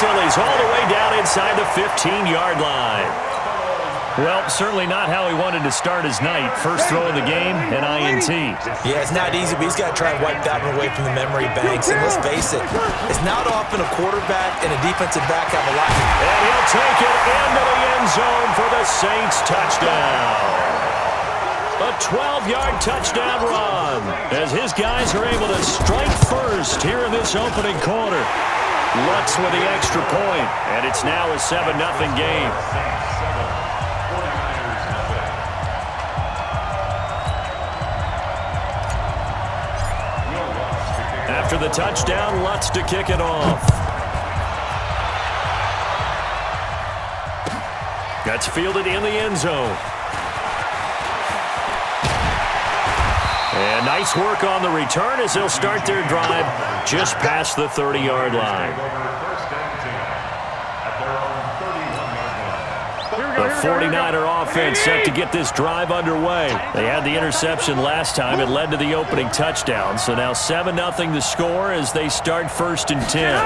until he's all the way down inside the 15-yard line. Well, certainly not how he wanted to start his night. First throw of the game, an INT. Yeah, it's not easy, but he's got to try and wipe that one away from the memory banks. And let's face it, it's not often a quarterback and a defensive back have a lot. And he'll take it into the end zone for the Saints touchdown. A 12-yard touchdown run as his guys are able to strike first here in this opening quarter. Lutz with the extra point, and it's now a 7-0 game. After the touchdown, Lutz to kick it off. That's fielded in the end zone. And nice work on the return as they'll start their drive just past the 30-yard line. The 49er offense set to get this drive underway. They had the interception last time. It led to the opening touchdown. So now 7-0 the score as they start 1st and 10.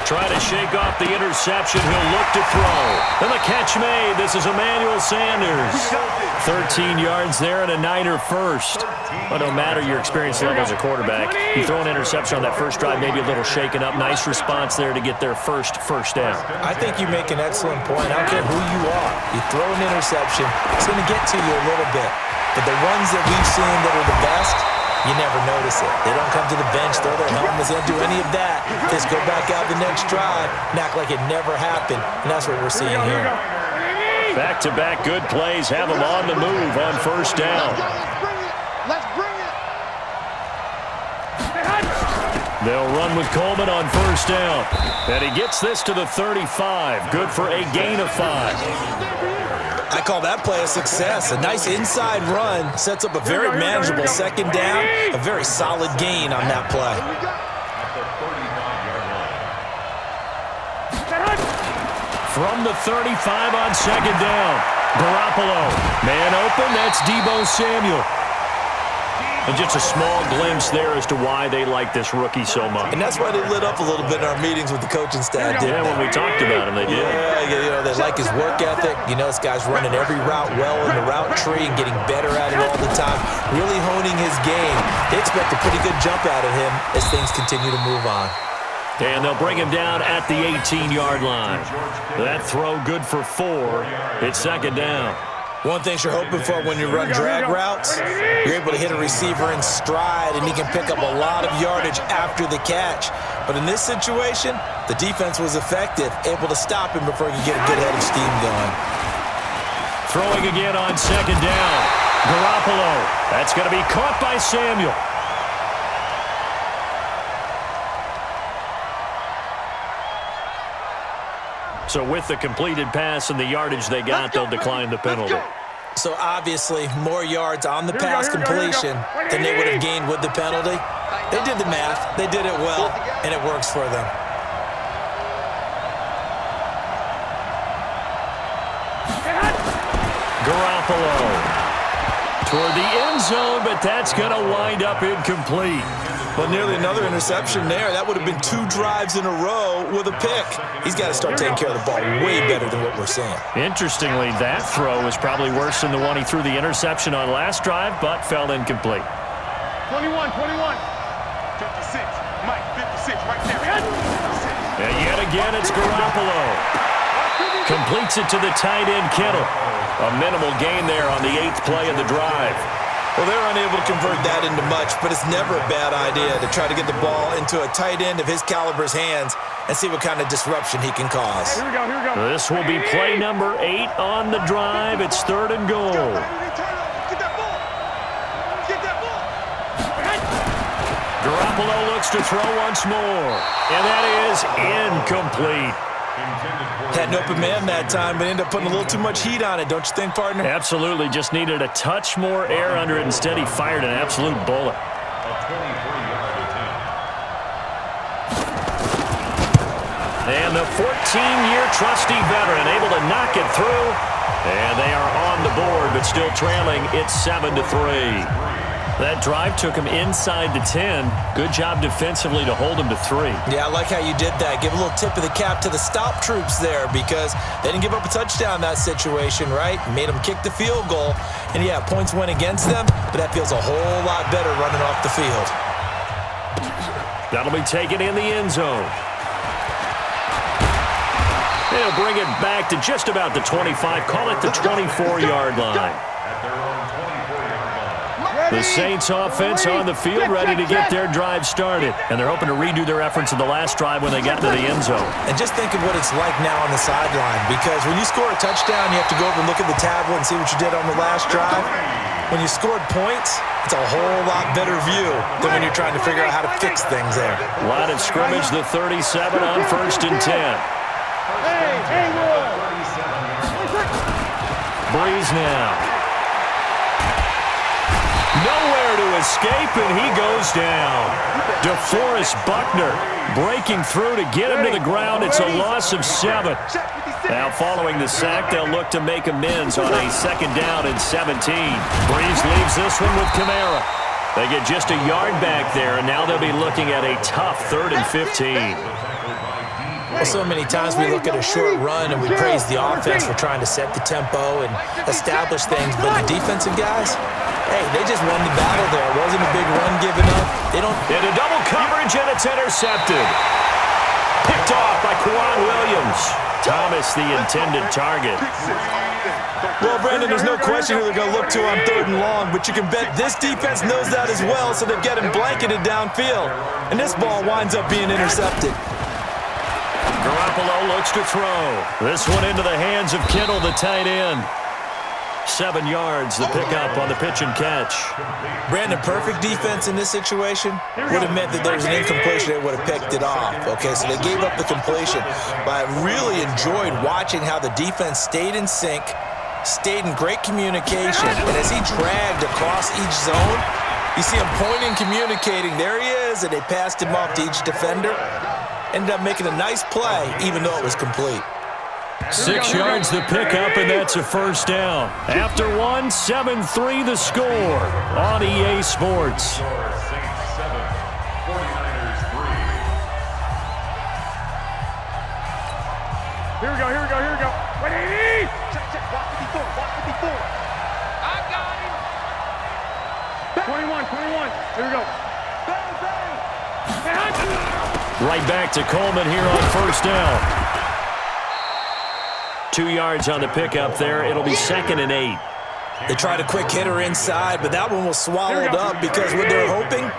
Trying to shake off the interception. He'll look to throw. And the catch made. This is Emmanuel Sanders. 13 yards there and a Niner first. But no matter your experience level as a quarterback, you throw an interception on that first drive, maybe a little shaken up. Nice response there to get their first down. I think you make an excellent point. I don't care who you are. You throw an interception, it's going to get to you a little bit. But the ones that we've seen that are the best, you never notice it. They don't come to the bench, throw their helmets, they don't do any of that. Just go back out the next drive and act like it never happened. And that's what we're seeing here. Back-to-back good plays have them on the move on 1st down. Let's bring it. They'll run with Coleman on 1st down. And he gets this to the 35. Good for a gain of 5. I call that play a success. A nice inside run sets up a very manageable 2nd down. A very solid gain on that play. From the 35 on 2nd down. Garoppolo. Man open, that's Deebo Samuel. And just a small glimpse there as to why they like this rookie so much. And that's why they lit up a little bit in our meetings with the coaching staff. Yeah, when we talked about him, they did. Yeah, you know, they like his work ethic. You know, this guy's running every route well in the route tree and getting better at it all the time. Really honing his game. They expect a pretty good jump out of him as things continue to move on. And they'll bring him down at the 18-yard line. That throw good for 4. It's 2nd down. One thing you're hoping for when you run drag routes, you're able to hit a receiver in stride, and he can pick up a lot of yardage after the catch. But in this situation, the defense was effective, able to stop him before he could get a good head of steam going. Throwing again on 2nd down. Garoppolo. That's going to be caught by Samuel. So with the completed pass and the yardage they got, they'll decline the penalty. So obviously more yards on the pass completion than they would have gained with the penalty. They did the math. They did it well, and it works for them. Garoppolo toward the end zone, but that's going to wind up incomplete. But nearly another interception there. That would have been 2 drives in a row with a pick. He's got to start taking care of the ball way better than what we're seeing. Interestingly, that throw was probably worse than the one he threw the interception on last drive, but fell incomplete. 21. 56. Mike, 56 right there. And yet again, it's Garoppolo. Completes it to the tight end, Kittle. A minimal gain there on the 8th play of the drive. Well, they're unable to convert that into much, but it's never a bad idea to try to get the ball into a tight end of his caliber's hands and see what kind of disruption he can cause. Here we go. This will be play number 8 on the drive. It's 3rd and goal. Get that ball. Garoppolo looks to throw once more. And that is incomplete. Had an open man that time, but ended up putting a little too much heat on it, don't you think, partner? Absolutely. Just needed a touch more air under it. Instead, he fired an absolute bullet. And the 14-year trusty veteran able to knock it through. And they are on the board, but still trailing. It's 7-3. That drive took him inside the 10. Good job defensively to hold him to 3. Yeah, I like how you did that. Give a little tip of the cap to the stop troops there because they didn't give up a touchdown in that situation, right? Made them kick the field goal. And, yeah, points went against them, but that feels a whole lot better running off the field. That'll be taken in the end zone. They'll bring it back to just about the 25. Call it the 24-yard line. The Saints offense on the field ready to get their drive started. And they're hoping to redo their efforts in the last drive when they got to the end zone. And just think of what it's like now on the sideline because when you score a touchdown, you have to go over and look at the tablet and see what you did on the last drive. When you scored points, it's a whole lot better view than when you're trying to figure out how to fix things there. Line of scrimmage, the 37 on 1st and 10. Breeze now. Nowhere to escape, and he goes down. DeForest Buckner breaking through to get him to the ground. It's a loss of 7. Now, following the sack, they'll look to make amends on a 2nd down and 17. Breeze leaves this one with Kamara. They get just a yard back there, and now they'll be looking at a tough 3rd and 15. Well, so many times we look at a short run and we praise the offense for trying to set the tempo and establish things, but the defensive guys, hey, they just won the battle there. It wasn't a big run given up. They don't. Into double coverage, and it's intercepted. Picked off by Kwan Williams. Thomas, the intended target. Well, Brandon, there's no question who they're going to look to on 3rd and long, but you can bet this defense knows that as well, so they've got him blanketed downfield. And this ball winds up being intercepted. Garoppolo looks to throw. This one into the hands of Kittle, the tight end. 7 yards, the pickup on the pitch and catch. Brandon, perfect defense in this situation would have meant that there was an incompletion that would have picked it off. Okay, so they gave up the completion. But I really enjoyed watching how the defense stayed in sync, stayed in great communication, and as he dragged across each zone, you see him pointing, communicating. There he is, and they passed him off to each defender. Ended up making a nice play, even though it was complete. 6 yards the pickup, and that's a 1st down. After 1, 7-3 the score on EA Sports. Here we go, here we go, here we go. Ready? Check, check. Walk 54, walk 54. I got him. 21. Here we go. Bang, bang. Right back to Coleman here on 1st down. 2 yards on the pickup there. It'll be 2nd and 8. They tried a quick hitter inside, but that one was swallowed up because what they're hoping,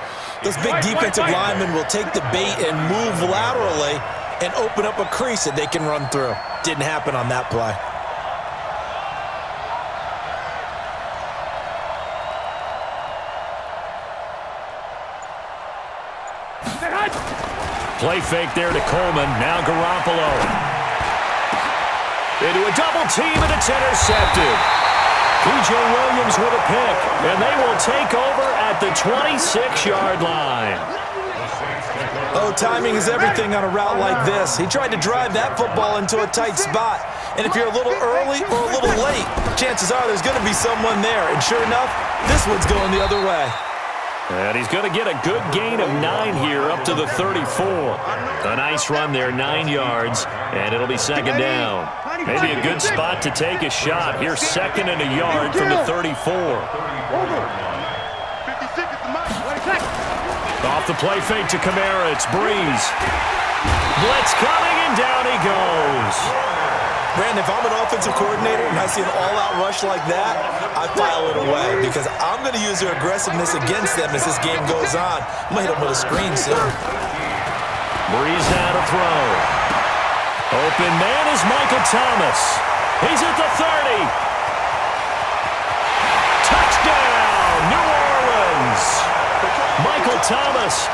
those big defensive linemen will take the bait and move laterally and open up a crease that they can run through. Didn't happen on that play. Play fake there to Coleman. Now Garoppolo. Into a double team, and it's intercepted. P.J. Williams with a pick, and they will take over at the 26-yard line. Oh, timing is everything on a route like this. He tried to drive that football into a tight spot. And if you're a little early or a little late, chances are there's going to be someone there. And sure enough, this one's going the other way. And he's going to get a good gain of 9 here up to the 34. A nice run there, 9 yards, and it'll be 2nd down. Maybe a good spot to take a shot. Here's 2nd and a yard from the 34. Off the play fake to Kamara, it's Breeze. Blitz coming, and down he goes. Brandon, if I'm an offensive coordinator and I see an all-out rush like that, I file it away because I'm going to use their aggressiveness against them as this game goes on. I'm going to hit them with a screen soon. Breeze now to throw. Open man is Michael Thomas. He's at the 30. Touchdown, New Orleans. Michael Thomas